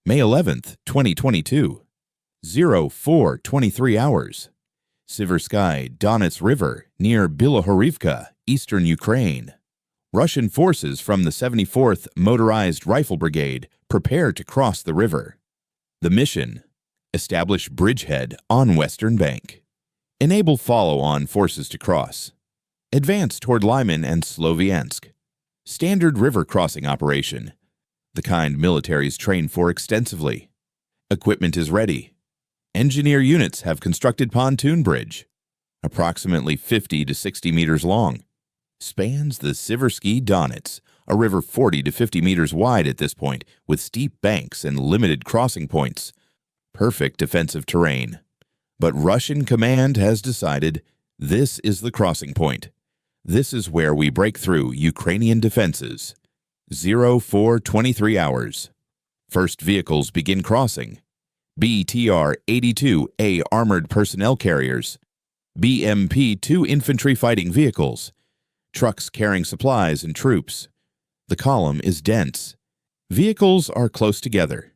May 11th, 2022, 04:23 hours. Siversky Donets River near Bilohorivka, eastern Ukraine. Russian forces from the 74th Motorized Rifle Brigade prepare to cross the river. The mission: establish bridgehead on western bank. Enable follow-on forces to cross. Advance toward Lyman and Sloviansk. Standard river crossing operation, the kind militaries train for extensively. Equipment is ready. Engineer units have constructed pontoon bridge, approximately 50 to 60 meters long. Spans the Siversky Donets, a river 40 to 50 meters wide at this point, with steep banks and limited crossing points. Perfect defensive terrain. But Russian command has decided this is the crossing point. This is where we break through Ukrainian defenses. 04:23 hours. First vehicles begin crossing. BTR-82A armored personnel carriers, BMP-2 infantry fighting vehicles, trucks carrying supplies and troops. The column is dense. Vehicles are close together.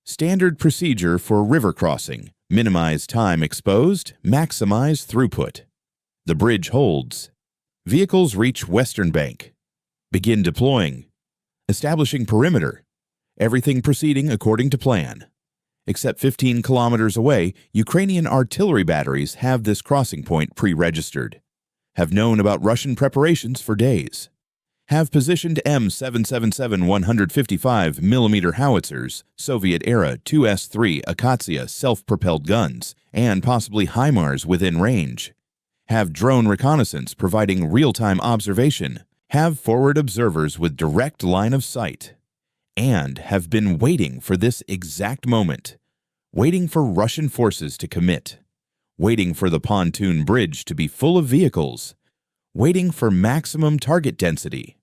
Standard procedure for river crossing: minimize time exposed, maximize throughput. The bridge holds. Vehicles reach western bank. Begin deploying. Establishing perimeter. Everything proceeding according to plan. Except 15 kilometers away, Ukrainian artillery batteries have this crossing point pre-registered. Have known about Russian preparations for days. Have positioned M777 155 mm howitzers, Soviet-era 2S3 Akatsiya self-propelled guns, and possibly HIMARS within range. Have drone reconnaissance providing real-time observation. Have forward observers with direct line of sight. And have been waiting for this exact moment. Waiting for Russian forces to commit. Waiting for the pontoon bridge to be full of vehicles. Waiting for maximum target density.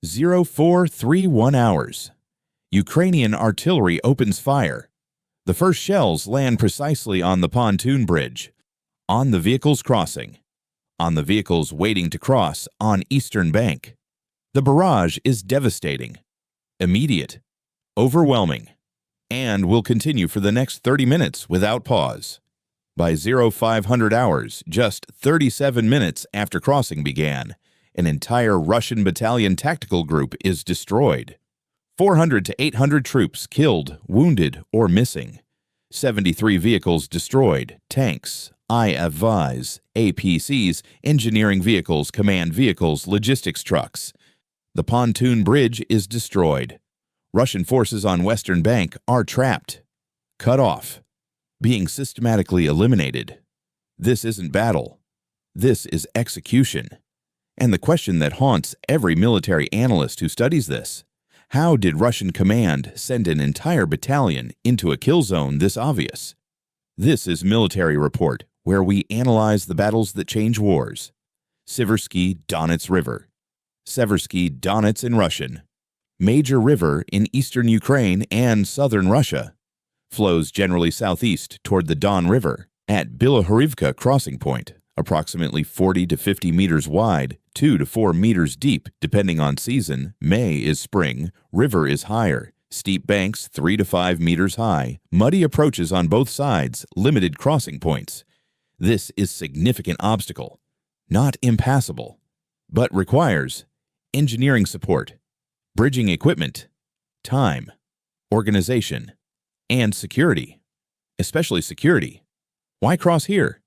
04:31 hours. Ukrainian artillery opens fire. The first shells land precisely on the pontoon bridge. On the vehicles crossing. On the vehicles waiting to cross on eastern bank. The barrage is devastating, immediate, overwhelming, and will continue for the next 30 minutes without pause. By 0500 hours, just 37 minutes after crossing began, an entire Russian battalion tactical group is destroyed. 400 to 800 troops killed, wounded, or missing. 73 vehicles destroyed, tanks, IFVs, APCs, engineering vehicles, command vehicles, logistics trucks. The pontoon bridge is destroyed. Russian forces on western bank are trapped, cut off, being systematically eliminated. This isn't battle. This is execution. And the question that haunts every military analyst who studies this: how did Russian command send an entire battalion into a kill zone this obvious? This is Military Report, where we analyze the battles that change wars. Siversky Donets River. Seversky Donets in Russian. Major river in eastern Ukraine and southern Russia. Flows generally southeast toward the Don River at Bilohorivka crossing point, approximately 40 to 50 meters wide, 2 to 4 meters deep depending on season. May is spring, river is higher, steep banks 3 to 5 meters high, muddy approaches on both sides, limited crossing points. This is significant obstacle, not impassable, but requires engineering support, bridging equipment, time, organization, and security, especially security. Why cross here?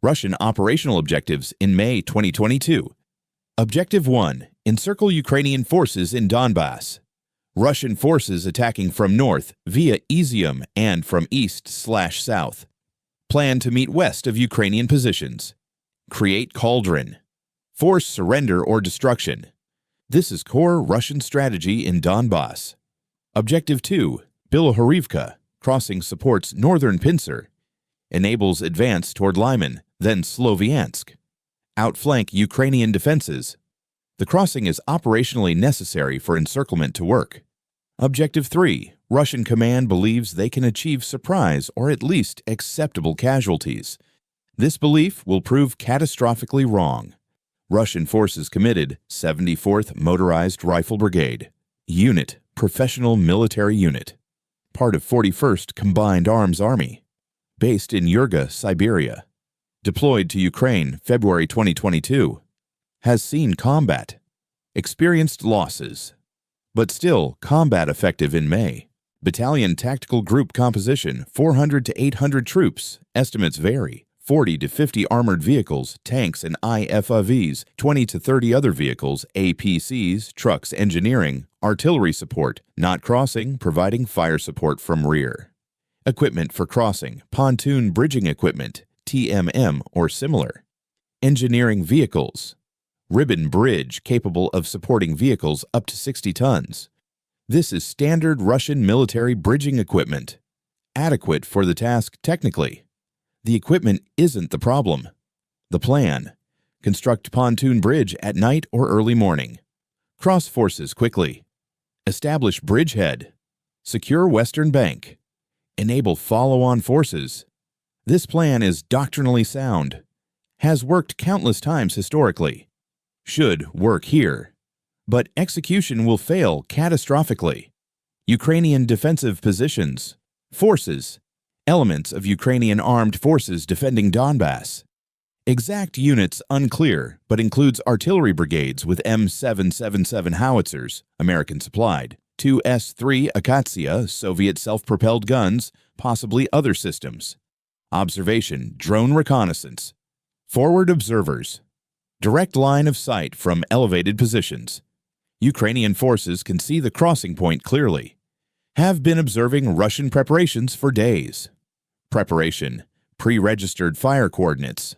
Russian operational objectives in May 2022. Objective 1. Encircle Ukrainian forces in Donbass. Russian forces attacking from north via Izium and from east/south. Plan to meet west of Ukrainian positions. Create cauldron. Force surrender or destruction. This is core Russian strategy in Donbass. Objective 2. Bilohorivka. Crossing supports northern Pincer. Enables advance toward Lyman, then Sloviansk. Outflank Ukrainian defenses. The crossing is operationally necessary for encirclement to work. Objective 3. Russian command believes they can achieve surprise or at least acceptable casualties. This belief will prove catastrophically wrong. Russian forces committed: 74th Motorized Rifle Brigade. Unit, professional military unit. part of 41st Combined Arms Army, based in Yurga, Siberia. Deployed to Ukraine February 2022. Has seen combat. Experienced losses. But still combat effective in May. Battalion tactical group composition 400 to 800 troops. Estimates vary. 40 to 50 armored vehicles, tanks and IFAVs, 20 to 30 other vehicles, APCs, trucks, engineering, artillery support, not crossing, providing fire support from rear. Equipment for crossing, pontoon bridging equipment, TMM or similar. Engineering vehicles. Ribbon bridge capable of supporting vehicles up to 60 tons. This is standard Russian military bridging equipment. Adequate for the task technically. The equipment isn't the problem. The plan: construct pontoon bridge at night or early morning. Cross forces quickly. Establish bridgehead. Secure western bank. Enable follow-on forces. This plan is doctrinally sound. Has worked countless times historically. Should work here. But execution will fail catastrophically. Ukrainian defensive positions. Forces. Elements of Ukrainian armed forces defending Donbass. Exact units unclear, but includes artillery brigades with M777 howitzers, American supplied, 2 S-3 Akatsiya, Soviet self-propelled guns, possibly other systems. Observation, drone reconnaissance. Forward observers. Direct line of sight from elevated positions. Ukrainian forces can see the crossing point clearly. Have been observing Russian preparations for days. Preparation, pre-registered fire coordinates.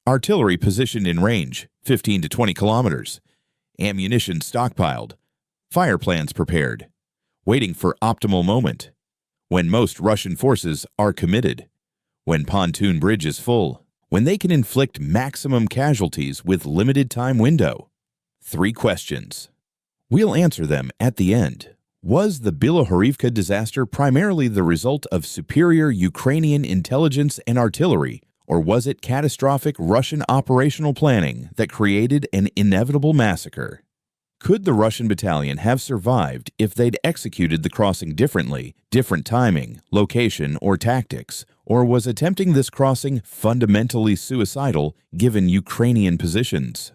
Artillery positioned in range, 15 to 20 kilometers. Ammunition stockpiled. Fire plans prepared. Waiting for optimal moment. When most Russian forces are committed. When pontoon bridge is full. When they can inflict maximum casualties with limited time window. 3 questions. We'll answer them at the end. Was the Bilohorivka disaster primarily the result of superior Ukrainian intelligence and artillery, or was it catastrophic Russian operational planning that created an inevitable massacre? Could the Russian battalion have survived if they'd executed the crossing differently, different timing, location, or tactics, or was attempting this crossing fundamentally suicidal given Ukrainian positions?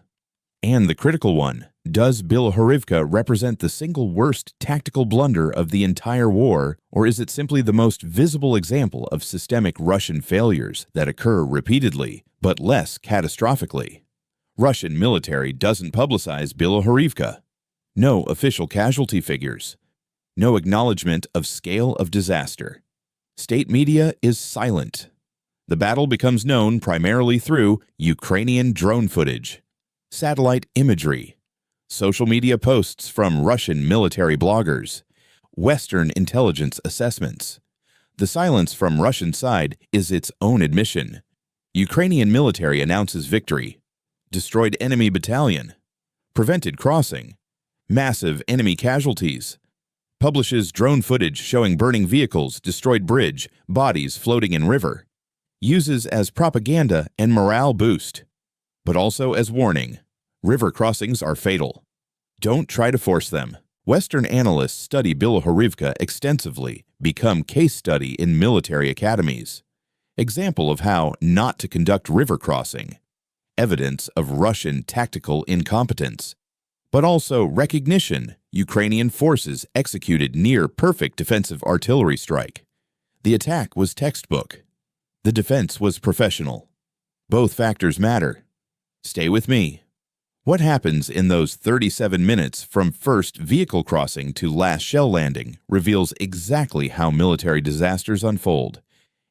And the critical one, does Bilohorivka represent the single worst tactical blunder of the entire war, or is it simply the most visible example of systemic Russian failures that occur repeatedly, but less catastrophically? Russian military doesn't publicize Bilohorivka. No official casualty figures. No acknowledgement of scale of disaster. State media is silent. The battle becomes known primarily through Ukrainian drone footage, satellite imagery, social media posts from Russian military bloggers, Western intelligence assessments. The silence from Russian side is its own admission. Ukrainian military announces victory, destroyed enemy battalion, prevented crossing, massive enemy casualties, publishes drone footage showing burning vehicles, destroyed bridge, bodies floating in river, uses as propaganda and morale boost, but also as warning. River crossings are fatal. Don't try to force them. Western analysts study Bilohorivka extensively, become case study in military academies. Example of how not to conduct river crossing. Evidence of Russian tactical incompetence. But also recognition Ukrainian forces executed near-perfect defensive artillery strike. The attack was textbook. The defense was professional. Both factors matter. Stay with me. What happens in those 37 minutes from first vehicle crossing to last shell landing reveals exactly how military disasters unfold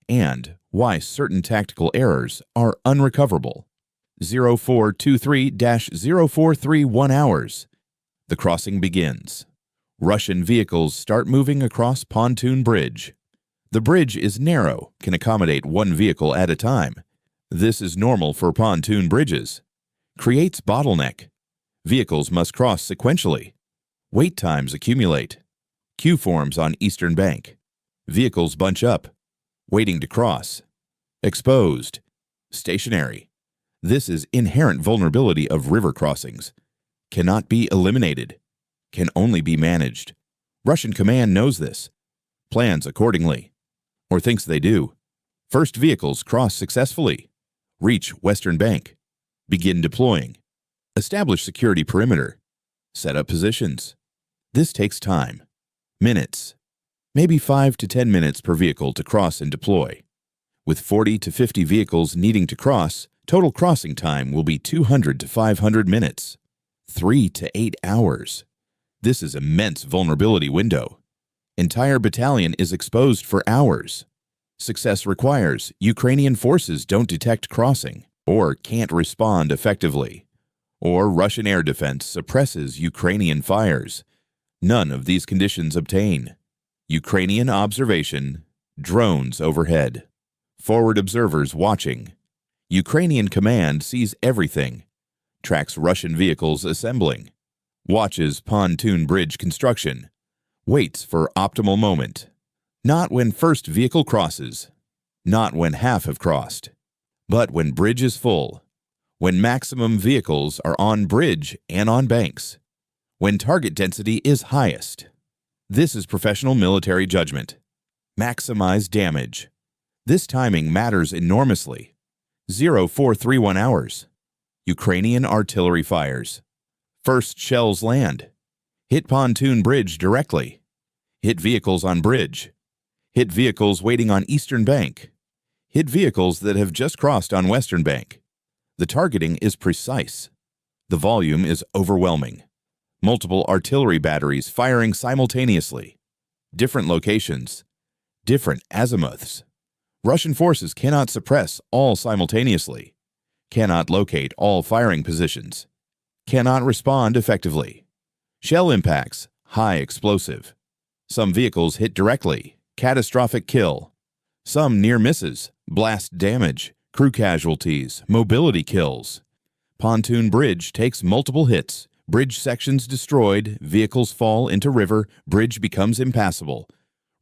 and why certain tactical errors are unrecoverable. 0423-0431 hours. The crossing begins. Russian vehicles start moving across pontoon bridge. The bridge is narrow, can accommodate one vehicle at a time. This is normal for pontoon bridges. Creates bottleneck. Vehicles must cross sequentially. Wait times accumulate. Queue forms on eastern bank. Vehicles bunch up. Waiting to cross. Exposed. Stationary. This is inherent vulnerability of river crossings. Cannot be eliminated. Can only be managed. Russian command knows this. plans accordingly, or thinks they do. First vehicles cross successfully. Reach western bank. Begin deploying. Establish security perimeter. Set up positions. This takes time. Minutes. Maybe 5 to 10 minutes per vehicle to cross and deploy. With 40 to 50 vehicles needing to cross, total crossing time will be 200 to 500 minutes. 3 to 8 hours. This is immense vulnerability window. Entire battalion is exposed for hours. Success requires Ukrainian forces don't detect crossing or can't respond effectively, or Russian air defense suppresses Ukrainian fires. None of these conditions obtain. Ukrainian observation, drones overhead. Forward observers watching. Ukrainian command sees everything. Tracks Russian vehicles assembling. Watches pontoon bridge construction. Waits for optimal moment. Not when first vehicle crosses. Not when half have crossed. But when bridge is full. When maximum vehicles are on bridge and on banks. When target density is highest. This is professional military judgment. Maximize damage. This timing matters enormously. 0431 hours. Ukrainian artillery fires. First shells land. Hit pontoon bridge directly. Hit vehicles on bridge. Hit vehicles waiting on eastern bank. Hit vehicles that have just crossed on western bank. The targeting is precise. The volume is overwhelming. Multiple artillery batteries firing simultaneously. Different locations. Different azimuths. Russian forces cannot suppress all simultaneously. Cannot locate all firing positions. Cannot respond effectively. Shell impacts, high explosive. Some vehicles hit directly, catastrophic kill. Some near misses, blast damage, crew casualties, mobility kills. Pontoon bridge takes multiple hits, bridge sections destroyed, vehicles fall into river, bridge becomes impassable.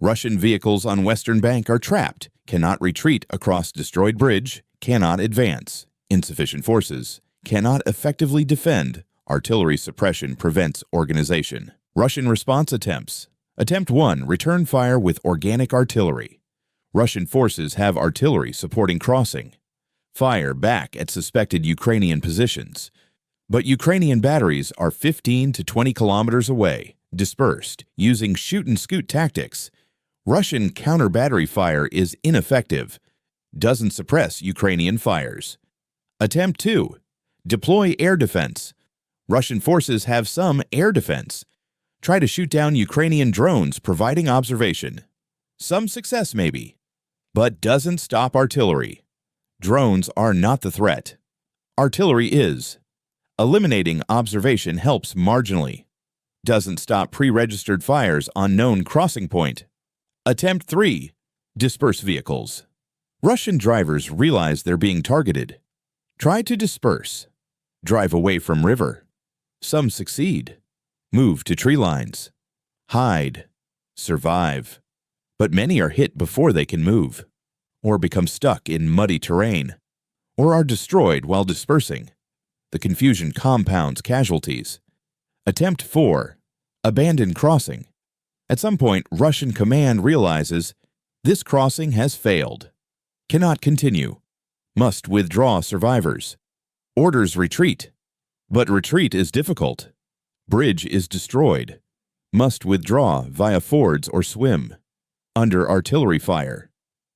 Russian vehicles on western bank are trapped, cannot retreat across destroyed bridge, cannot advance. Insufficient forces, cannot effectively defend. Artillery suppression prevents organization. Russian response attempts. Attempt 1, return fire with organic artillery. Russian forces have artillery supporting crossing. Fire back at suspected Ukrainian positions. But Ukrainian batteries are 15 to 20 kilometers away, dispersed, using shoot-and-scoot tactics. Russian counter-battery fire is ineffective. Doesn't suppress Ukrainian fires. Attempt 2. Deploy air defense. Russian forces have some air defense. Try to shoot down Ukrainian drones providing observation. Some success maybe, but doesn't stop artillery. Drones are not the threat. Artillery is. Eliminating observation helps marginally. Doesn't stop pre-registered fires on known crossing point. Attempt 3. Disperse vehicles. Russian drivers realize they're being targeted. Try to disperse. Drive away from river. Some succeed. Move to tree lines. Hide. Survive. But many are hit before they can move, or become stuck in muddy terrain, or are destroyed while dispersing. The confusion compounds casualties. Attempt 4. Abandon crossing. At some point, Russian command realizes this crossing has failed. Cannot continue. Must withdraw survivors. Orders retreat. But retreat is difficult. Bridge is destroyed. Must withdraw via fords or swim. Under artillery fire.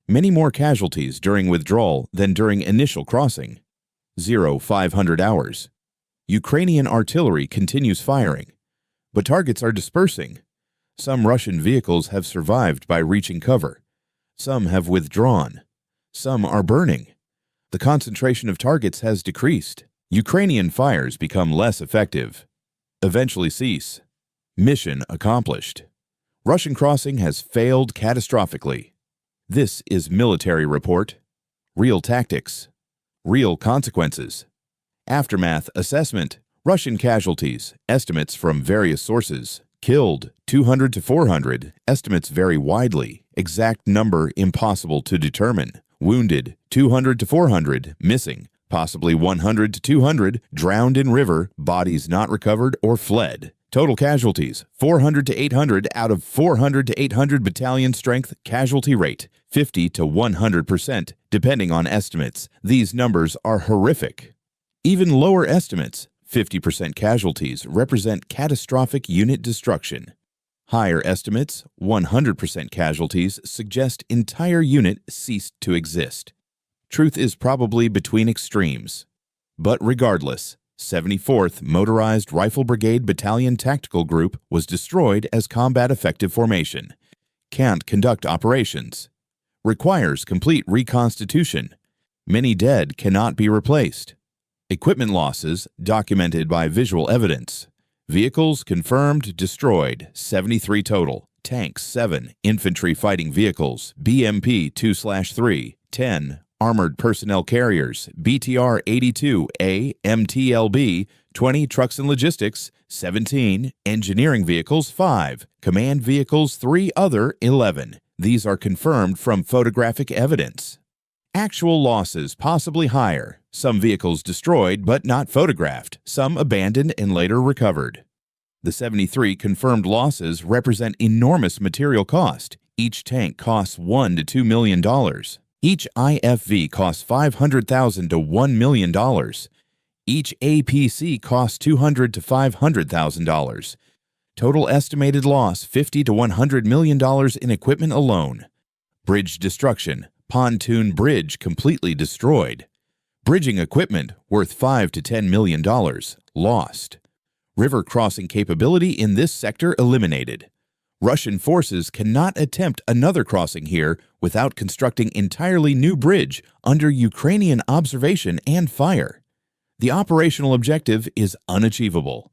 Many more casualties during withdrawal than during initial crossing. 0500 hours. Ukrainian artillery continues firing, but targets are dispersing. Some Russian vehicles have survived by reaching cover. Some have withdrawn. Some are burning. The concentration of targets has decreased. Ukrainian fires become less effective. Eventually cease. Mission accomplished. Russian crossing has failed catastrophically. This is military report. Real tactics. Real consequences. Aftermath assessment. Russian casualties. Estimates from various sources. Killed 200 to 400. Estimates vary widely. Exact number impossible to determine. Wounded 200 to 400. Missing possibly 100 to 200. Drowned in river. Bodies not recovered or fled. Total casualties, 400 to 800 out of 400 to 800 battalion strength casualty rate, 50 to 100%, depending on estimates. These numbers are horrific. Even lower estimates, 50% casualties, represent catastrophic unit destruction. Higher estimates, 100% casualties, suggest entire unit ceased to exist. Truth is probably between extremes. But regardless, 74th Motorized Rifle Brigade Battalion Tactical Group was destroyed as combat effective formation. Can't conduct operations. Requires complete reconstitution. Many dead cannot be replaced. Equipment losses documented by visual evidence. Vehicles confirmed destroyed, 73 total. Tanks 7, infantry fighting vehicles, BMP 2/3, 10. Armored personnel carriers, BTR-82A, MTLB, 20 trucks and logistics, 17, engineering vehicles, 5, command vehicles, 3 other, 11. These are confirmed from photographic evidence. Actual losses possibly higher, some vehicles destroyed but not photographed, some abandoned and later recovered. The 73 confirmed losses represent enormous material cost. Each tank costs $1 to $2 million. Each IFV costs $500,000 to $1 million. Each APC costs $200,000 to $500,000. Total estimated loss $50 to $100 million in equipment alone. Bridge destruction, pontoon bridge completely destroyed. Bridging equipment worth $5 to $10 million lost. River crossing capability in this sector eliminated. Russian forces cannot attempt another crossing here without constructing entirely new bridge under Ukrainian observation and fire. The operational objective is unachievable.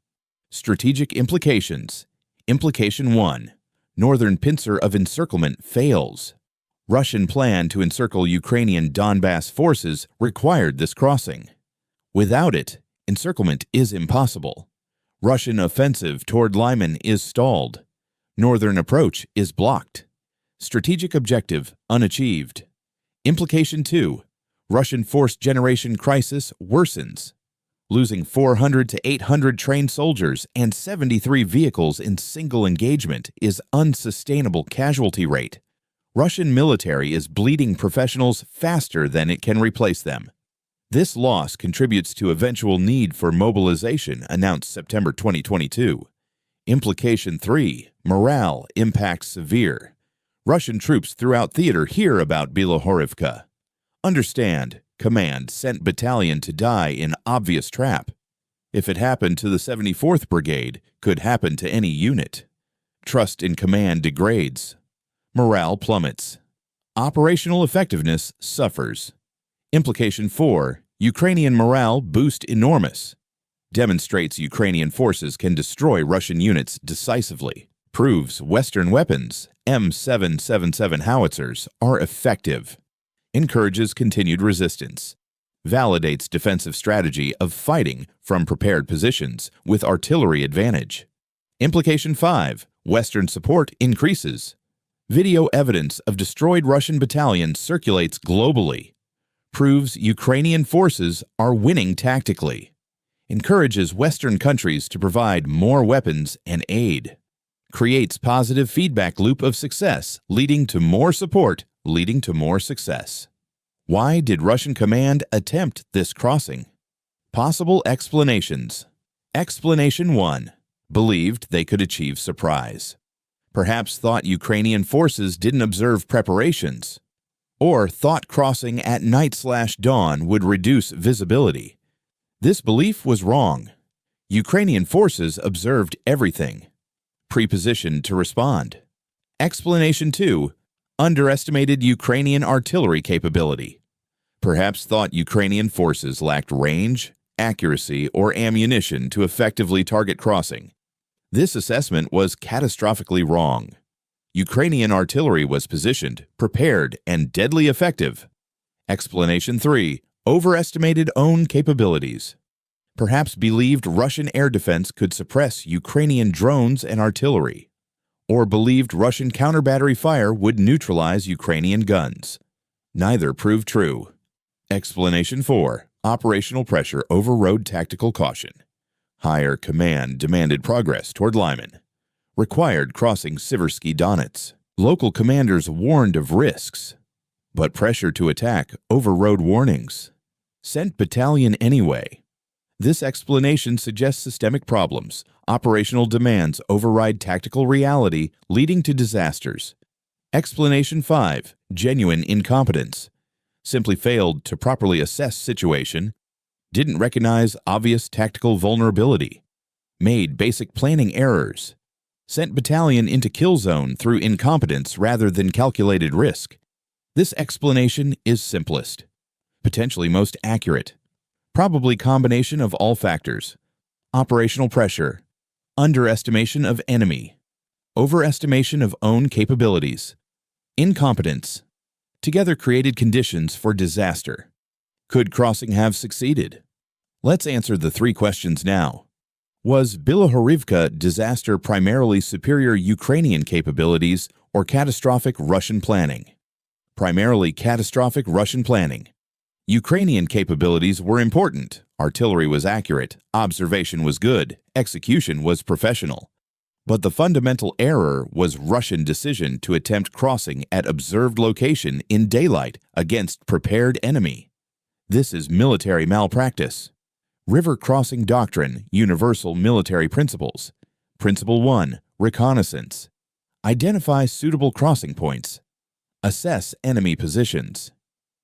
Strategic implications. Implication 1. Northern pincer of encirclement fails. Russian plan to encircle Ukrainian Donbass forces required this crossing. Without it, encirclement is impossible. Russian offensive toward Lyman is stalled. Northern approach is blocked. Strategic objective unachieved. Implication 2. Russian force generation crisis worsens. Losing 400 to 800 trained soldiers and 73 vehicles in single engagement is unsustainable casualty rate. Russian military is bleeding professionals faster than it can replace them. This loss contributes to eventual need for mobilization announced September 2022. Implication 3. Morale impacts severe. Russian troops throughout theater hear about Bilohorivka. Understand, command sent battalion to die in obvious trap. If it happened to the 74th Brigade, could happen to any unit. Trust in command degrades. Morale plummets. Operational effectiveness suffers. Implication 4. Ukrainian morale boost enormous. Demonstrates Ukrainian forces can destroy Russian units decisively. Proves Western weapons, M777 howitzers, are effective. Encourages continued resistance. Validates defensive strategy of fighting from prepared positions with artillery advantage. Implication 5. Western support increases. Video evidence of destroyed Russian battalions circulates globally. Proves Ukrainian forces are winning tactically. Encourages Western countries to provide more weapons and aid. Creates positive feedback loop of success, leading to more support, leading to more success. Why did Russian command attempt this crossing? Possible explanations. Explanation 1. Believed they could achieve surprise. Perhaps thought Ukrainian forces didn't observe preparations. Or thought crossing at night/dawn would reduce visibility. This belief was wrong. Ukrainian forces observed everything. Prepositioned to respond. Explanation 2. Underestimated Ukrainian artillery capability. Perhaps thought Ukrainian forces lacked range, accuracy, or ammunition to effectively target crossing. This assessment was catastrophically wrong. Ukrainian artillery was positioned, prepared, and deadly effective. Explanation 3. Overestimated own capabilities. Perhaps believed Russian air defense could suppress Ukrainian drones and artillery. Or believed Russian counter-battery fire would neutralize Ukrainian guns. Neither proved true. Explanation 4. Operational pressure overrode tactical caution. Higher command demanded progress toward Lyman. Required crossing Siversky Donets. Local commanders warned of risks, but pressure to attack overrode warnings. Sent battalion anyway. This explanation suggests systemic problems. Operational demands override tactical reality, leading to disasters. Explanation 5. Genuine incompetence. Simply failed to properly assess situation. Didn't recognize obvious tactical vulnerability. Made basic planning errors. Sent battalion into kill zone through incompetence rather than calculated risk. This explanation is simplest. Potentially most accurate. Probably combination of all factors. Operational pressure. Underestimation of enemy. Overestimation of own capabilities. Incompetence. Together created conditions for disaster. Could crossing have succeeded? Let's answer the 3 questions now. Was Bilohorivka disaster primarily superior Ukrainian capabilities or catastrophic Russian planning? Primarily catastrophic Russian planning. Ukrainian capabilities were important. Artillery was accurate, observation was good, execution was professional. But the fundamental error was Russian decision to attempt crossing at observed location in daylight against prepared enemy. This is military malpractice. River Crossing Doctrine, Universal Military Principles. Principle 1. Reconnaissance. Identify suitable crossing points. Assess enemy positions.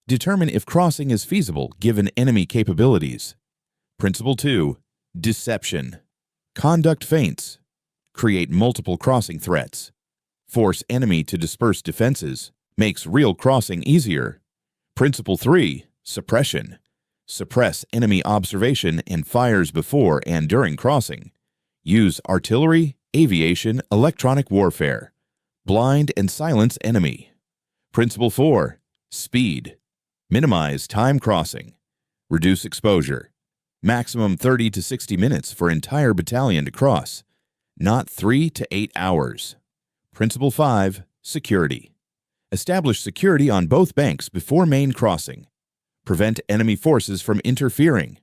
Determine if crossing is feasible given enemy capabilities. Principle 2. Deception. Conduct feints. Create multiple crossing threats. Force enemy to disperse defenses. Makes real crossing easier. Principle 3. Suppression. Suppress enemy observation and fires before and during crossing. Use artillery, aviation, electronic warfare. Blind and silence enemy. Principle 4. Speed. Minimize time crossing. Reduce exposure. Maximum 30 to 60 minutes for entire battalion to cross, not 3 to 8 hours. Principle 5. Security. Establish security on both banks before main crossing. Prevent enemy forces from interfering.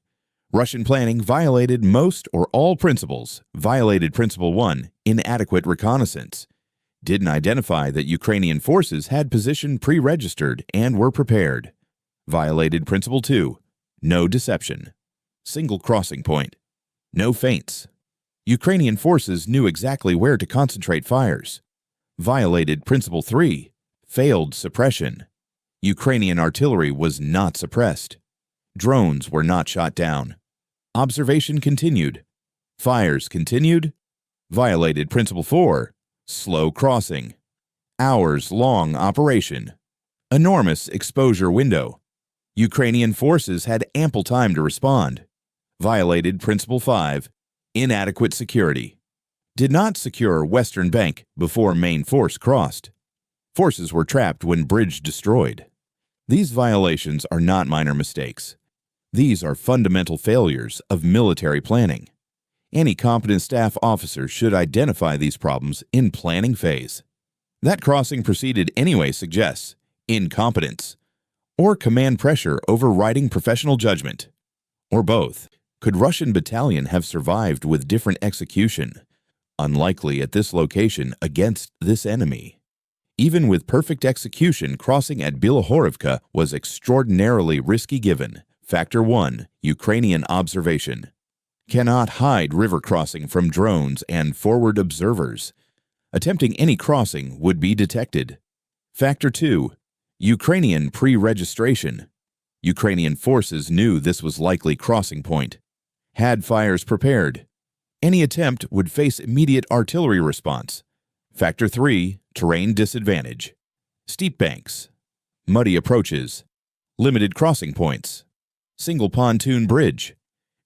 Russian planning violated most or all principles. Violated Principle 1, inadequate reconnaissance. Didn't identify that Ukrainian forces had position pre-registered and were prepared. Violated Principle 2, no deception. Single crossing point. No feints. Ukrainian forces knew exactly where to concentrate fires. Violated Principle 3, failed suppression. Ukrainian artillery was not suppressed. Drones were not shot down. Observation continued. Fires continued. Violated Principle 4. Slow crossing. Hours-long operation. Enormous exposure window. Ukrainian forces had ample time to respond. Violated Principle 5. Inadequate security. Did not secure Western Bank before main force crossed. Forces were trapped when bridge destroyed. These violations are not minor mistakes. These are fundamental failures of military planning. Any competent staff officer should identify these problems in planning phase. That crossing proceeded anyway suggests incompetence or command pressure overriding professional judgment, or both. Could Russian battalion have survived with different execution? Unlikely at this location against this enemy. Even with perfect execution, crossing at Bilohorivka was extraordinarily risky given. Factor 1. Ukrainian observation. Cannot hide river crossing from drones and forward observers. Attempting any crossing would be detected. Factor 2. Ukrainian pre-registration. Ukrainian forces knew this was likely crossing point. Had fires prepared. Any attempt would face immediate artillery response. Factor 3. Terrain disadvantage. Steep banks. Muddy approaches. Limited crossing points. Single pontoon bridge.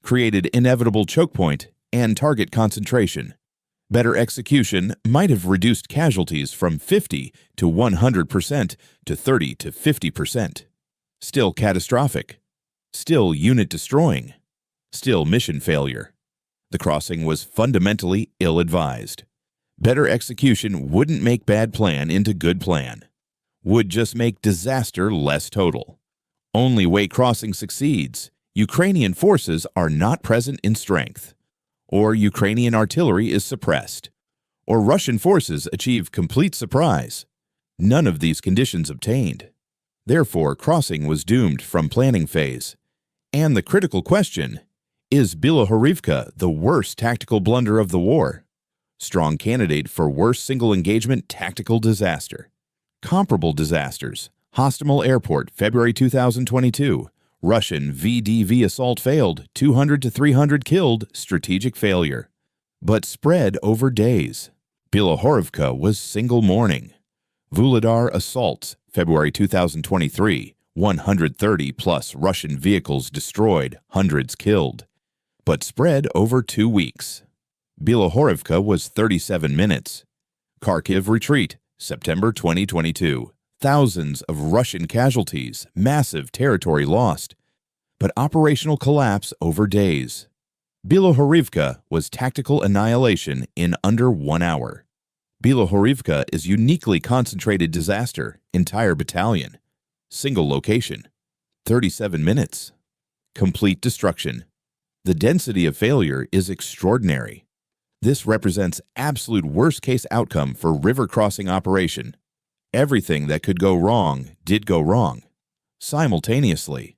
Created inevitable choke point and target concentration. Better execution might have reduced casualties from 50 to 100% to 30 to 50%. Still catastrophic. Still unit destroying. Still mission failure. The crossing was fundamentally ill-advised. Better execution wouldn't make bad plan into good plan. Would just make disaster less total. Only way crossing succeeds, Ukrainian forces are not present in strength. or Ukrainian artillery is suppressed, or Russian forces achieve complete surprise. None of these conditions obtained. Therefore, crossing was doomed from planning phase. And the critical question, is Bilohorivka the worst tactical blunder of the war? Strong candidate for worst single engagement tactical disaster. Comparable disasters: Hostomel Airport, February 2022. Russian VDV assault failed, 200 to 300 killed, strategic failure. But spread over days. Bilohorivka was single morning. Vuhledar assaults, February 2023. 130 plus Russian vehicles destroyed, hundreds killed. But spread over 2 weeks. Bilohorivka was 37 minutes. Kharkiv retreat, September 2022. Thousands of Russian casualties, massive territory lost, but operational collapse over days. Bilohorivka was tactical annihilation in under 1 hour. Bilohorivka is uniquely concentrated disaster, entire battalion. Single location, 37 minutes. Complete destruction. The density of failure is extraordinary. This represents absolute worst-case outcome for river crossing operation. Everything that could go wrong did go wrong, simultaneously.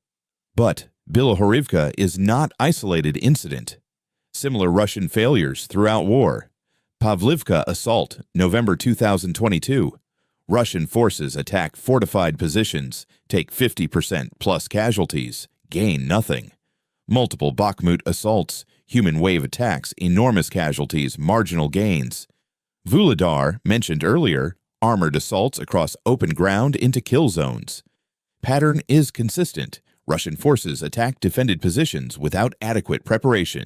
But Bilohorivka is not isolated incident. Similar Russian failures throughout war. Pavlivka assault, November 2022. Russian forces attack fortified positions, take 50% plus casualties, gain nothing. Multiple Bakhmut assaults, human wave attacks, enormous casualties, marginal gains. Vuhledar, mentioned earlier, armored assaults across open ground into kill zones. Pattern is consistent. Russian forces attack defended positions without adequate preparation.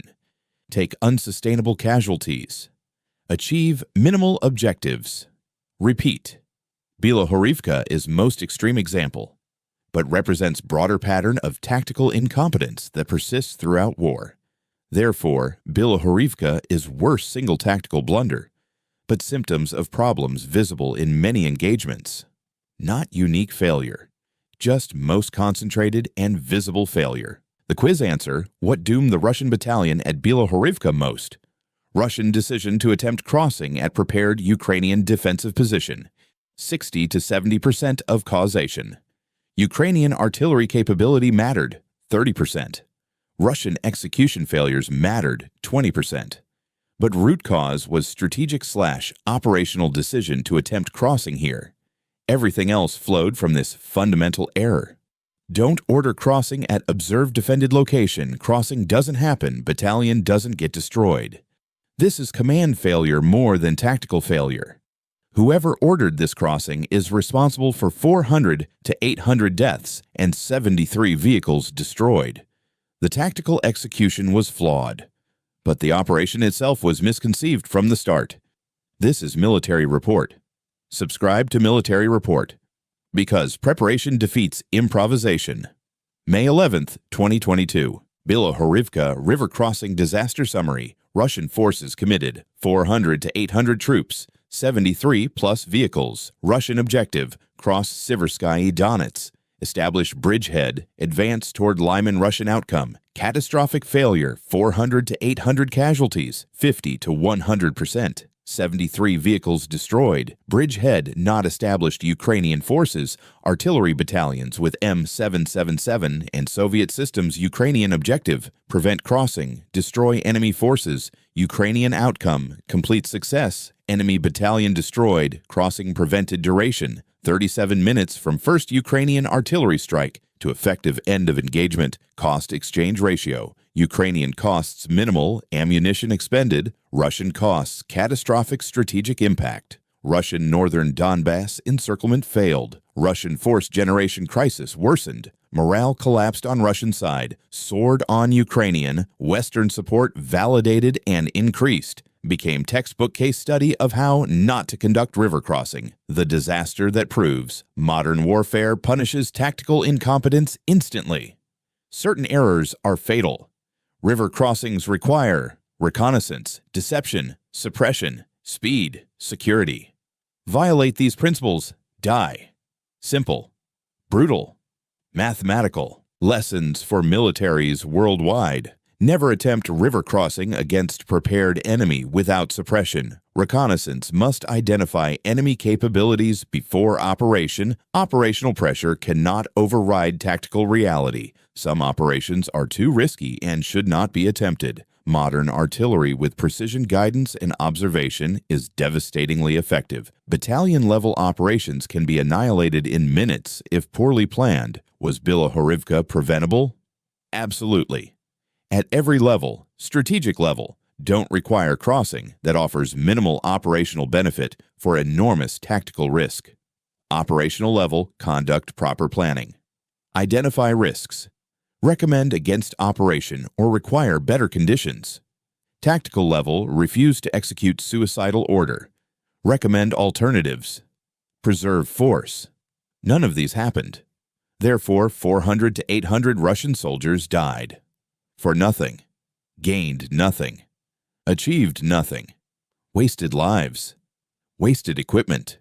Take unsustainable casualties. Achieve minimal objectives. Repeat. Bilohorivka is most extreme example, but represents broader pattern of tactical incompetence that persists throughout war. Therefore, Bilohorivka is worst single tactical blunder, but symptoms of problems visible in many engagements. Not unique failure, just most concentrated and visible failure. The quiz answer: what doomed the Russian battalion at Bilohorivka most? Russian decision to attempt crossing at prepared Ukrainian defensive position. 60 to 70% of causation. Ukrainian artillery capability mattered, 30%. Russian execution failures mattered, 20%. But root cause was strategic/operational decision to attempt crossing here. Everything else flowed from this fundamental error. Don't order crossing at observed defended location. Crossing doesn't happen. Battalion doesn't get destroyed. This is command failure more than tactical failure. Whoever ordered this crossing is responsible for 400 to 800 deaths and 73 vehicles destroyed. The tactical execution was flawed, but the operation itself was misconceived from the start. This is Military Report. Subscribe to Military Report, because preparation defeats improvisation. May 11th, 2022. Bilohorivka River Crossing Disaster Summary. Russian forces committed, 400 to 800 troops, 73 plus vehicles. Russian objective, cross Siversky Donets. Establish bridgehead, advance toward Lyman Russian outcome. Catastrophic failure, 400 to 800 casualties, 50 to 100%. 73 vehicles destroyed. Bridgehead not established Ukrainian forces. Artillery battalions with M777 and Soviet systems. Ukrainian objective, prevent crossing, destroy enemy forces. Ukrainian outcome, complete success. Enemy battalion destroyed, crossing prevented duration. 37 minutes from first Ukrainian artillery strike to effective end of engagement. Cost exchange ratio. Ukrainian costs minimal, ammunition expended. Russian costs catastrophic strategic impact. Russian northern Donbass encirclement failed. Russian force generation crisis worsened. Morale collapsed on Russian side. Soared on Ukrainian. Western support validated and increased. Became textbook case study of how not to conduct river crossing. The disaster that proves modern warfare punishes tactical incompetence instantly. Certain errors are fatal. River crossings require reconnaissance, deception, suppression, speed, security. Violate these principles, die. Simple, brutal, mathematical. Lessons for militaries worldwide. Never attempt river crossing against prepared enemy without suppression. Reconnaissance must identify enemy capabilities before operation. Operational pressure cannot override tactical reality. Some operations are too risky and should not be attempted. Modern artillery with precision guidance and observation is devastatingly effective. Battalion-level operations can be annihilated in minutes if poorly planned. Was Bilohorivka preventable? Absolutely. At every level, strategic level, don't require crossing that offers minimal operational benefit for enormous tactical risk. Operational level, conduct proper planning. Identify risks. Recommend against operation or require better conditions. Tactical level, refuse to execute suicidal order. Recommend alternatives. Preserve force. None of these happened. Therefore, 400 to 800 Russian soldiers died. For nothing. Gained nothing. Achieved nothing. Wasted lives. Wasted equipment.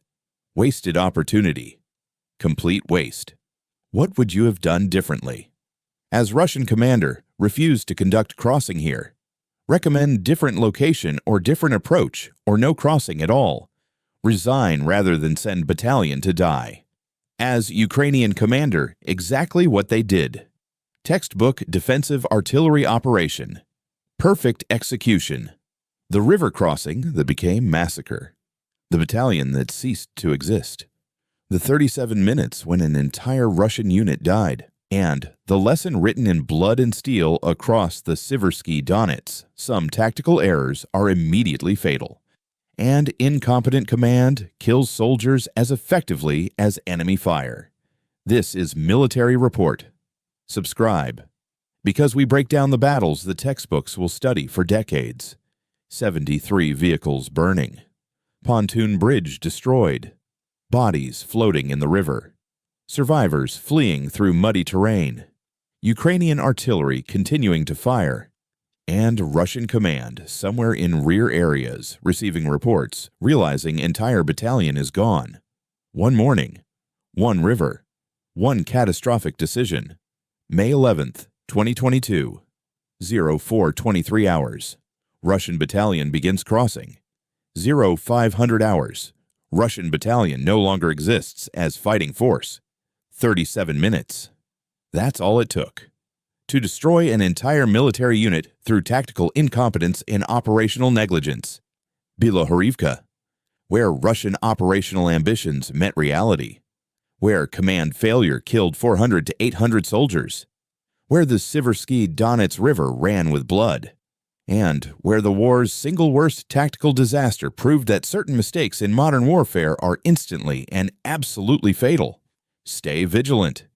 Wasted opportunity. Complete waste. What would you have done differently? As Russian commander, refuse to conduct crossing here. Recommend different location or different approach or no crossing at all. Resign rather than send battalion to die. As Ukrainian commander, exactly what they did. Textbook defensive artillery operation. Perfect execution. The river crossing that became Massacre. The battalion that ceased to exist. The 37 minutes when an entire Russian unit died. And the lesson written in blood and steel across the Siversky Donets. Some tactical errors are immediately fatal. And incompetent command kills soldiers as effectively as enemy fire. This is Military Report. Subscribe. Because we break down the battles the textbooks will study for decades. 73 vehicles burning. Pontoon bridge destroyed. Bodies floating in the river. Survivors fleeing through muddy terrain. Ukrainian artillery continuing to fire. And Russian command somewhere in rear areas receiving reports, realizing entire battalion is gone. One morning. One river. One catastrophic decision. May 11th, 2022. 0423 hours. Russian battalion begins crossing. 0500 hours. Russian battalion no longer exists as fighting force. 37 minutes. That's all it took. To destroy an entire military unit through tactical incompetence and operational negligence. Bilohorivka, where Russian operational ambitions met reality. Where command failure killed 400 to 800 soldiers. Where the Siversky Donets River ran with blood. And where the war's single worst tactical disaster proved that certain mistakes in modern warfare are instantly and absolutely fatal. Stay vigilant.